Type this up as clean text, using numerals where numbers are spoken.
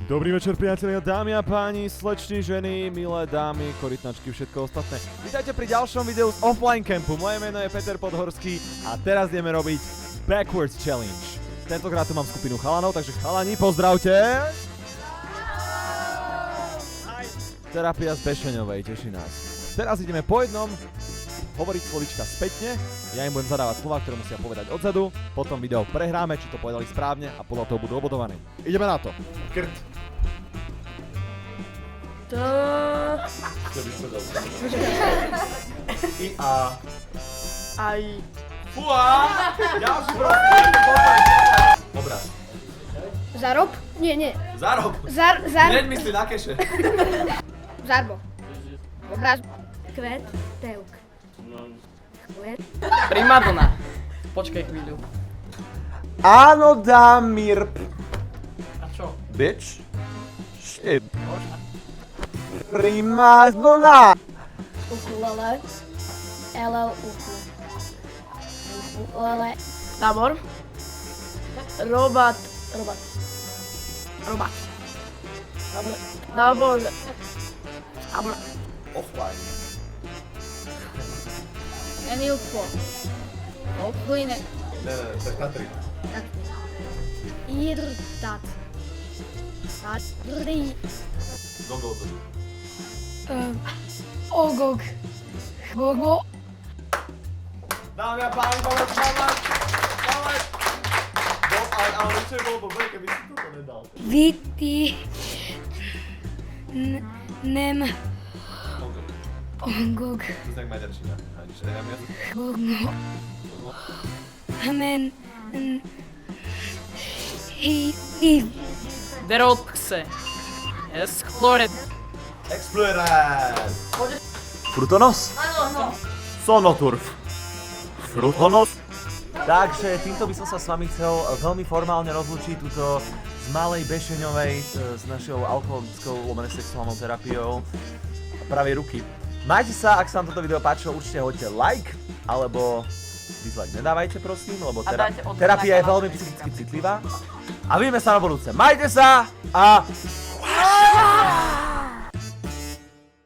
Dobrý večer, priatelia, dámy a páni, slečny, ženy, milé dámy, korytnačky, všetko ostatné. Vítajte pri ďalšom videu z offline campu. Moje meno je Peter Podhorský a teraz ideme robiť Backwards Challenge. Tentokrát tu mám skupinu chalanov, takže chalani, pozdravte! Terapia z Bešeňovej, teší nás. Teraz ideme po jednom hovoriť slovíčka spätne, ja im budem zadávať slova, ktoré musia povedať odzadu, potom video prehráme, či to povedali správne a podľa toho budú obodovaní. Ideme na to. Krt. To... Čo by sa dalo? I a... Aj... Fúha! Ďalší prosím, obraz. Zarob? Nie. Zárob. Hneď myslí na keše. Zarbo. Obraz. Kvet. Teuk. Kvet. Primadona. Počkaj chvíľu. Áno, Damir. A čo? Bitch. Shit. Primadona. Ukulele. LL uku. Ukulele. Tábor. Robot. Tábor. Offline. Enilko. Opline. Ne, to je Katrin. Irtat. Satri. Gogol. Ogog. Gogo. Dámy a páni, povedz. Ale čo je bolo blbé, keby si toto nedal. Viti. Nem. Ogog. To je tak maďarčina. Gogo. Amen. Hi. Derotxe. Eskloret. Explorer. Frutonos? Sonoturf. Frutonos? Takže týmto by som sa s vami chcel veľmi formálne rozlúčiť túto z Malej Bešeňovej s našou alkoholickou sexuálnou terapiou pravej ruky. Majte sa, ak sa vám toto video páčilo, určite hoďte like, alebo dislike nedávajte prosím, lebo A dajte odber na terapia je kanál. veľmi psychicky citlivá. A vidíme sa na budúce. Majte sa a